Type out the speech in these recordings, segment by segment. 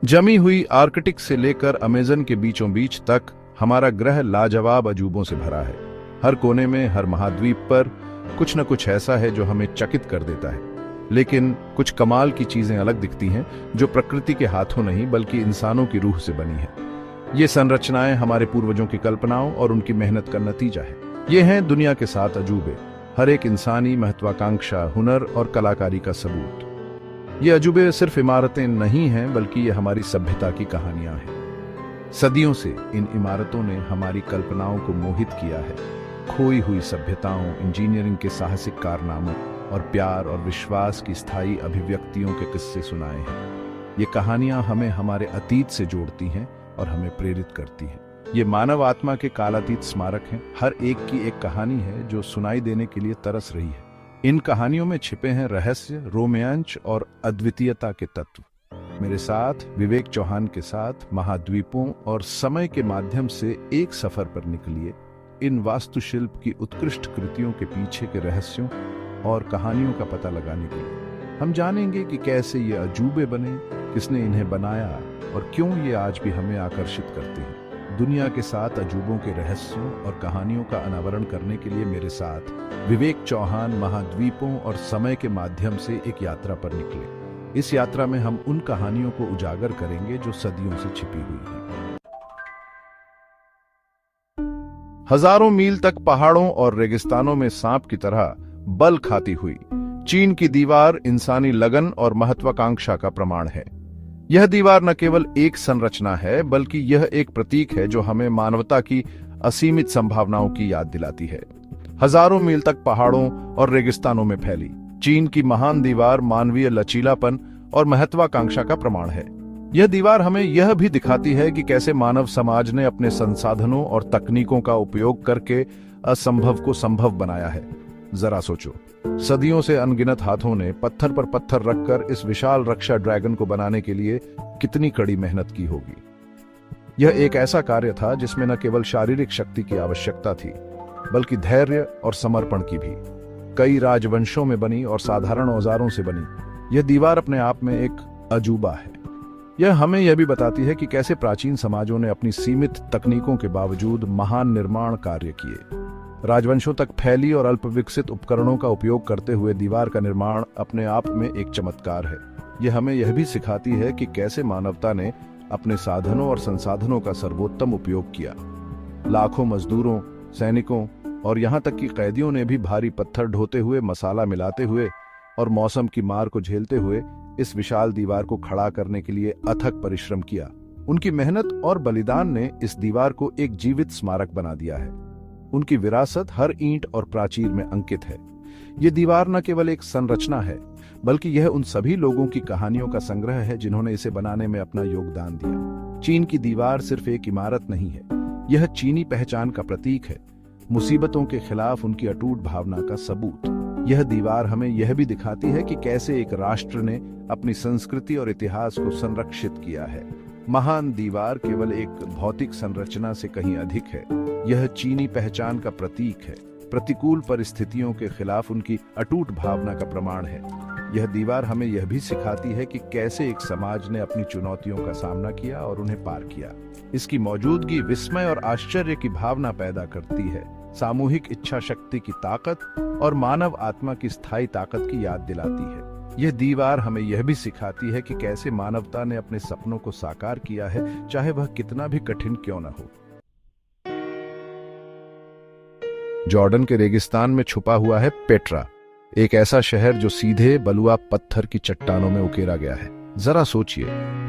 जमी हुई आर्कटिक से लेकर अमेजन के बीचों बीच तक हमारा ग्रह लाजवाब अजूबों से भरा है। हर कोने में, हर महाद्वीप पर कुछ न कुछ ऐसा है जो हमें चकित कर देता है। लेकिन कुछ कमाल की चीजें अलग दिखती हैं जो प्रकृति के हाथों नहीं बल्कि इंसानों की रूह से बनी है। ये संरचनाएं हमारे पूर्वजों की कल्पनाओं और उनकी मेहनत का नतीजा है। ये हैं दुनिया के 7 अजूबे, हर एक इंसानी महत्वाकांक्षा, हुनर और कलाकारी का सबूत। ये अजूबे सिर्फ इमारतें नहीं हैं बल्कि ये हमारी सभ्यता की कहानियां हैं। सदियों से इन इमारतों ने हमारी कल्पनाओं को मोहित किया है। खोई हुई सभ्यताओं, इंजीनियरिंग के साहसिक कारनामों और प्यार और विश्वास की स्थायी अभिव्यक्तियों के किस्से सुनाए हैं। ये कहानियां हमें हमारे अतीत से जोड़ती हैं और हमें प्रेरित करती हैं। ये मानव आत्मा के कालातीत स्मारक हैं। हर एक की एक कहानी है जो सुनाई देने के लिए तरस रही है। इन कहानियों में छिपे हैं रहस्य, रोमांच और अद्वितीयता के तत्व। मेरे साथ विवेक चौहान के साथ महाद्वीपों और समय के माध्यम से एक सफर पर निकलिए। इन वास्तुशिल्प की उत्कृष्ट कृतियों के पीछे के रहस्यों और कहानियों का पता लगाने के लिए हम जानेंगे कि कैसे ये अजूबे बने, किसने इन्हें बनाया और क्यों ये आज भी हमें आकर्षित करते हैं। दुनिया के 7 अजूबों के रहस्यों और कहानियों का अनावरण करने के लिए मेरे साथ विवेक चौहान महाद्वीपों और समय के माध्यम से एक यात्रा पर निकले। इस यात्रा में हम उन कहानियों को उजागर करेंगे जो सदियों से छिपी हुई हैं। हजारों मील तक पहाड़ों और रेगिस्तानों में सांप की तरह बल खाती हुई चीन की दीवार इंसानी लगन और महत्वाकांक्षा का प्रमाण है। यह दीवार न केवल एक संरचना है बल्कि यह एक प्रतीक है जो हमें मानवता की असीमित संभावनाओं की याद दिलाती है। हजारों मील तक पहाड़ों और रेगिस्तानों में फैली चीन की महान दीवार मानवीय लचीलापन और महत्वाकांक्षा का प्रमाण है। यह दीवार हमें यह भी दिखाती है कि कैसे मानव समाज ने अपने संसाधनों और तकनीकों का उपयोग करके असंभव को संभव बनाया है। जरा सोचो, सदियों से अनगिनत हाथों ने पत्थर पर पत्थर रखकर इस विशाल रक्षा ड्रैगन को बनाने के लिए कितनी कड़ी मेहनत की होगी। यह एक ऐसा कार्य था जिसमें न केवल शारीरिक शक्ति की आवश्यकता थी बल्कि धैर्य और समर्पण की भी। कई राजवंशों में बनी और साधारण औजारों से बनी यह दीवार अपने आप में एक अजूबा है। यह हमें यह भी बताती है कि कैसे प्राचीन समाजों ने अपनी सीमित तकनीकों के बावजूद महान निर्माण कार्य किए। राजवंशों तक फैली और अल्प विकसित उपकरणों का उपयोग करते हुए दीवार का निर्माण अपने आप में एक चमत्कार है। यह हमें यह भी सिखाती है कि कैसे मानवता ने अपने साधनों और संसाधनों का सर्वोत्तम उपयोग किया। लाखों मजदूरों, सैनिकों और यहाँ तक कि कैदियों ने भी भारी पत्थर ढोते हुए, मसाला मिलाते हुए और मौसम की मार को झेलते हुए इस विशाल दीवार को खड़ा करने के लिए अथक परिश्रम किया। उनकी मेहनत और बलिदान ने इस दीवार को एक जीवित स्मारक बना दिया है। उनकी विरासत हर ईंट और प्राचीर में अंकित है। यह दीवार न केवल एक संरचना है बल्कि यह उन सभी लोगों की कहानियों का संग्रह है जिन्होंने इसे बनाने में अपना योगदान दिया। चीन की दीवार सिर्फ एक इमारत नहीं है, यह चीनी पहचान का प्रतीक है, मुसीबतों के खिलाफ उनकी अटूट भावना का सबूत। यह दीवार हमें यह भी दिखाती है कि कैसे एक राष्ट्र ने अपनी संस्कृति और इतिहास को संरक्षित किया है। महान दीवार केवल एक भौतिक संरचना से कहीं अधिक है, यह चीनी पहचान का प्रतीक है, प्रतिकूल परिस्थितियों के खिलाफ उनकी अटूट भावना का प्रमाण है। यह दीवार हमें यह भी सिखाती है कि कैसे एक समाज ने अपनी चुनौतियों का सामना किया और उन्हें पार किया। इसकी मौजूदगी विस्मय और आश्चर्य की भावना पैदा करती है, सामूहिक इच्छा शक्ति की ताकत और मानव आत्मा की स्थायी ताकत की याद दिलाती है। यह दीवार हमें यह भी सिखाती है कि कैसे मानवता ने अपने सपनों को साकार किया है, चाहे वह कितना भी कठिन क्यों न हो। जॉर्डन के रेगिस्तान में छुपा हुआ है पेट्रा, एक ऐसा शहर जो सीधे बलुआ पत्थर की चट्टानों में उकेरा गया है। जरा सोचिए,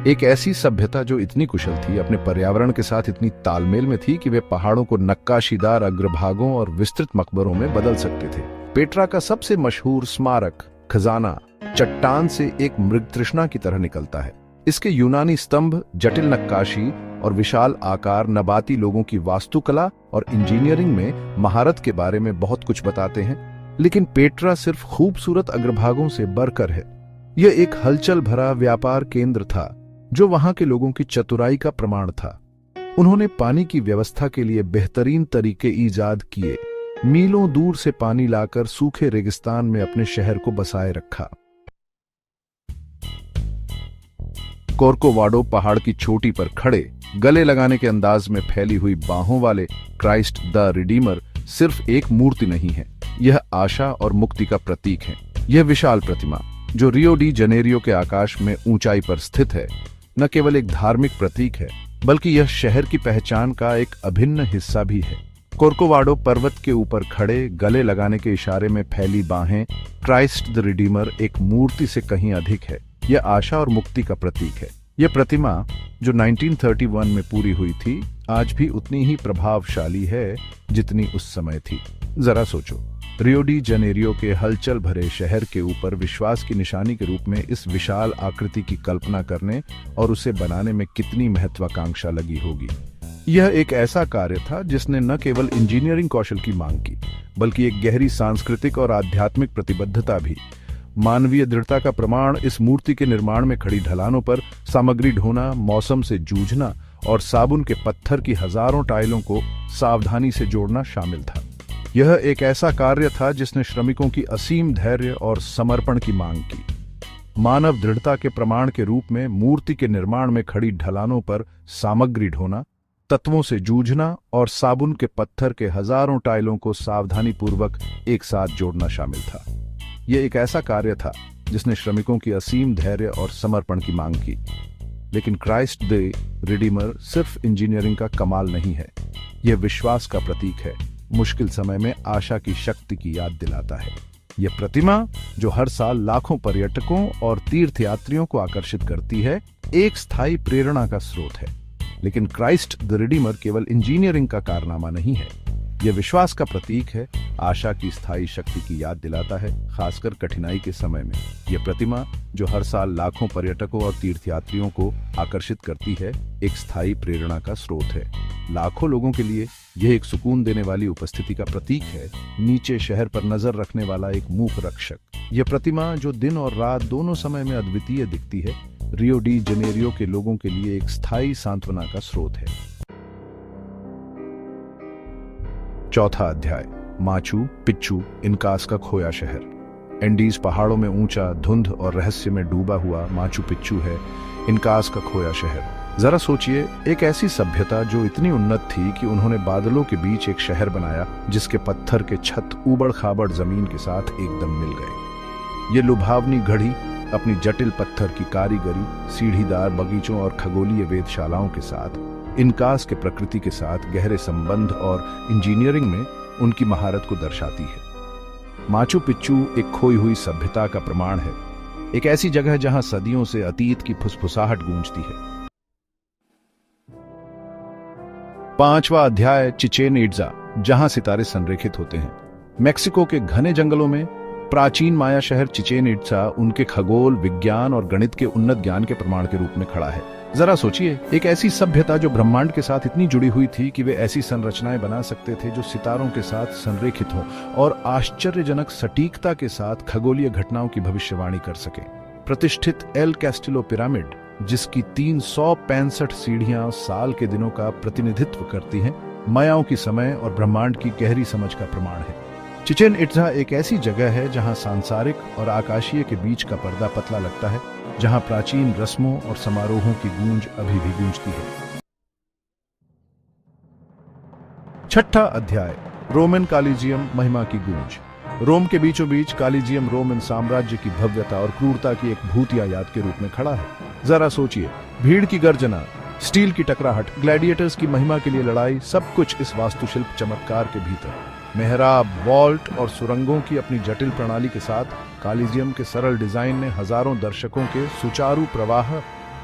एक ऐसी सभ्यता जो इतनी कुशल थी, अपने पर्यावरण के साथ इतनी तालमेल में थी कि वे पहाड़ों को नक्काशीदार अग्रभागों और विस्तृत मकबरों में बदल सकते थे। पेट्रा का सबसे मशहूर स्मारक खजाना चट्टान से एक मृगतृष्णा की तरह निकलता है। इसके यूनानी स्तंभ, जटिल नक्काशी और विशाल आकार नबाती लोगों की वास्तुकला और इंजीनियरिंग में महारत के बारे में बहुत कुछ बताते हैं। लेकिन पेट्रा सिर्फ खूबसूरत अग्रभागों से बढ़कर है। यह एक हलचल भरा व्यापार केंद्र था जो वहां के लोगों की चतुराई का प्रमाण था। उन्होंने पानी की व्यवस्था के लिए बेहतरीन तरीके ईजाद किए, मीलों दूर से पानी लाकर सूखे रेगिस्तान में अपने शहर को बसाए रखा। कोर्कोवाडो पहाड़ की चोटी पर खड़े गले लगाने के अंदाज में फैली हुई बाहों वाले क्राइस्ट द रिडीमर सिर्फ एक मूर्ति नहीं है, यह आशा और मुक्ति का प्रतीक है। यह विशाल प्रतिमा जो रियो डी जनेरियो के आकाश में ऊंचाई पर स्थित है, न केवल एक धार्मिक प्रतीक है बल्कि यह शहर की पहचान का एक अभिन्न हिस्सा भी है। कोर्कोवाडो पर्वत के ऊपर खड़े गले लगाने के इशारे में फैली बाहें क्राइस्ट द रिडीमर एक मूर्ति से कहीं अधिक है। यह आशा और मुक्ति का प्रतीक है। यह प्रतिमा जो 1931 में पूरी हुई थी, आज भी उतनी ही प्रभावशाली है जितनी उस समय थी। जरा सोचो, रियो डी जनेरियो के हलचल भरे शहर के ऊपर विश्वास की निशानी के रूप में इस विशाल आकृति की कल्पना करने और उसे बनाने में कितनी महत्वाकांक्षा लगी होगी। यह एक ऐसा कार्य था जिसने न केवल इंजीनियरिंग कौशल की मांग की, बल्कि एक गहरी सांस्कृतिक और आध्यात्मिक प्रतिबद्धता भी। मानवीय दृढ़ता का प्रमाण इस मूर्ति के निर्माण में खड़ी ढलानों पर सामग्री ढोना, मौसम से जूझना और साबुन के पत्थर की हजारों टाइलों को सावधानी से जोड़ना शामिल था। यह एक ऐसा कार्य था जिसने श्रमिकों की असीम धैर्य और समर्पण की मांग की। मानव दृढ़ता के प्रमाण के रूप में मूर्ति के निर्माण में खड़ी ढलानों पर सामग्री ढोना, तत्वों से जूझना और साबुन के पत्थर के हजारों टाइलों को सावधानीपूर्वक एक साथ जोड़ना शामिल था। यह एक ऐसा कार्य था जिसने श्रमिकों की असीम धैर्य और समर्पण की मांग की। लेकिन क्राइस्ट द रिडीमर सिर्फ इंजीनियरिंग का कमाल नहीं है, यह विश्वास का प्रतीक है। मुश्किल समय में आशा की शक्ति की याद दिलाता है। यह प्रतिमा जो हर साल लाखों पर्यटकों और तीर्थयात्रियों को आकर्षित करती है, एक स्थायी प्रेरणा का स्रोत है। लेकिन क्राइस्ट द रिडीमर केवल इंजीनियरिंग का कारनामा नहीं है, यह विश्वास का प्रतीक है, आशा की स्थायी शक्ति की याद दिलाता है, खासकर कठिनाई के समय में। यह प्रतिमा जो हर साल लाखों पर्यटकों और तीर्थयात्रियों को आकर्षित करती है, एक स्थायी प्रेरणा का स्रोत है। लाखों लोगों के लिए यह एक सुकून देने वाली उपस्थिति का प्रतीक है, नीचे शहर पर नजर रखने वाला एक मूक रक्षक। यह प्रतिमा जो दिन और रात दोनों समय में अद्वितीय दिखती है, रियो डी जनेरियो के लोगों के लिए एक स्थायी सांत्वना का स्रोत है। चौथा अध्याय, माचू पिच्चू, इनकास का खोया शहर। एंडीज पहाड़ों में ऊंचा, धुंध और रहस्य में डूबा हुआ माचू पिच्चू है इनकास का खोया शहर। जरा सोचिए, एक ऐसी सभ्यता जो इतनी उन्नत थी कि उन्होंने बादलों के बीच एक शहर बनाया जिसके पत्थर के छत ऊबड़ खाबड़ जमीन के साथ एकदम मिल गए। ये लुभावनी घड़ी अपनी जटिल पत्थर की कारीगरी, सीढ़ीदार बगीचों और खगोलीय वेधशालाओं के साथ, इनकास के प्रकृति के साथ गहरे संबंध और इंजीनियरिंग में उनकी महारत को दर्शाती है। माचू पिच्चू एक खोई हुई सभ्यता का प्रमाण है, एक ऐसी जगह जहां सदियों से अतीत की फुसफुसाहट गूंजती है। पांचवा अध्याय, चिचेन इट्जा, जहां सितारे संरेखित होते हैं। मेक्सिको के घने जंगलों में प्राचीन माया शहर चिचेन इट्जा उनके खगोल, विज्ञान और गणित के उन्नत ज्ञान के प्रमाण के रूप में खड़ा है। जरा सोचिए, एक ऐसी सभ्यता जो ब्रह्मांड के साथ इतनी जुड़ी हुई थी कि वे ऐसी संरचनाएं बना सकते थे जो सितारों के साथ संरेखित हों और आश्चर्यजनक सटीकता के साथ खगोलीय घटनाओं की भविष्यवाणी कर सके। प्रतिष्ठित एल कैस्टिलो पिरामिड, जिसकी 365 सीढ़ियां साल के दिनों का प्रतिनिधित्व करती हैं, मायाओं की समय और ब्रह्मांड की गहरी समझ का प्रमाण है। चिचेन इट्जा एक ऐसी जगह है जहां सांसारिक और आकाशीय के बीच का पर्दा पतला लगता है, जहां प्राचीन रस्मों और समारोहों की गूंज अभी भी गूंजती है। छठा अध्याय, रोमन कॉलिजियम, महिमा की गूंज। रोम के बीचों बीच कॉलिजियम रोमन साम्राज्य की भव्यता और क्रूरता की एक भूतिया याद के रूप में खड़ा है। जरा सोचिए, भीड़ की गर्जना, स्टील की टकराहट, ग्लैडिएटर्स की महिमा के लिए लड़ाई, सब कुछ इस वास्तुशिल्प चमत्कार के भीतर। मेहराब, वॉल्ट और सुरंगों की अपनी जटिल प्रणाली के साथ कॉलिजियम के सरल डिजाइन ने हजारों दर्शकों के सुचारू प्रवाह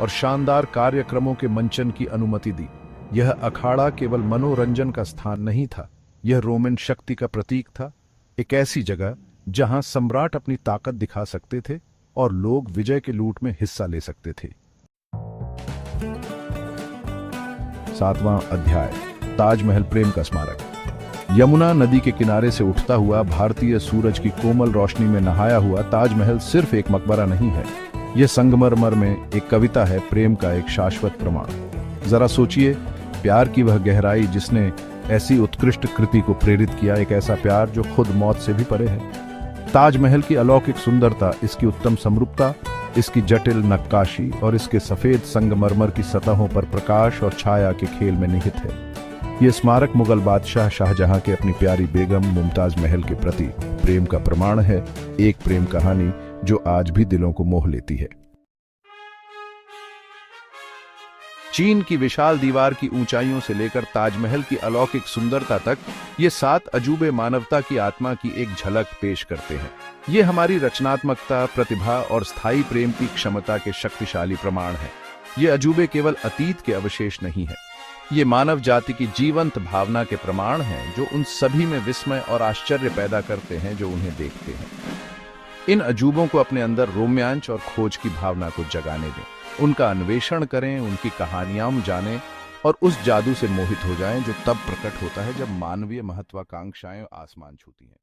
और शानदार कार्यक्रमों के मंचन की अनुमति दी। यह अखाड़ा केवल मनोरंजन का स्थान नहीं था, यह रोमन शक्ति का प्रतीक था, एक ऐसी जगह जहां सम्राट अपनी ताकत दिखा सकते थे और लोग विजय के लूट में हिस्सा ले सकते थे। सातवां अध्याय, ताजमहल, प्रेम का स्मारक। यमुना नदी के किनारे से उठता हुआ, भारतीय सूरज की कोमल रोशनी में नहाया हुआ ताजमहल सिर्फ एक मकबरा नहीं है, यह संगमरमर में एक कविता है, प्रेम का एक शाश्वत प्रमाण। जरा सोचिए, प्यार की वह गहराई जिसने ऐसी उत्कृष्ट कृति को प्रेरित किया, एक ऐसा प्यार जो खुद मौत से भी परे है। ताजमहल की अलौकिक सुंदरता, इसकी उत्तम समरूपता इसकी जटिल नक्काशी और इसके सफेद संगमरमर की सतहों पर प्रकाश और छाया के खेल में निहित है। ये स्मारक मुगल बादशाह शाहजहां के अपनी प्यारी बेगम मुमताज महल के प्रति प्रेम का प्रमाण है, एक प्रेम कहानी जो आज भी दिलों को मोह लेती है। चीन की विशाल दीवार की ऊंचाइयों से लेकर ताजमहल की अलौकिक सुंदरता तक ये 7 अजूबे मानवता की आत्मा की एक झलक पेश करते हैं। ये हमारी रचनात्मकता, प्रतिभा और स्थायी प्रेम की क्षमता के शक्तिशाली प्रमाण हैं। ये अजूबे केवल अतीत के अवशेष नहीं हैं, ये मानव जाति की जीवंत भावना के प्रमाण हैं जो उन सभी में विस्मय और आश्चर्य पैदा करते हैं जो उन्हें देखते हैं। इन अजूबों को अपने अंदर रोमांच और खोज की भावना को जगाने दें, उनका अन्वेषण करें, उनकी कहानियां जानें और उस जादू से मोहित हो जाएं जो तब प्रकट होता है जब मानवीय महत्वाकांक्षाएं आसमान छूती हैं।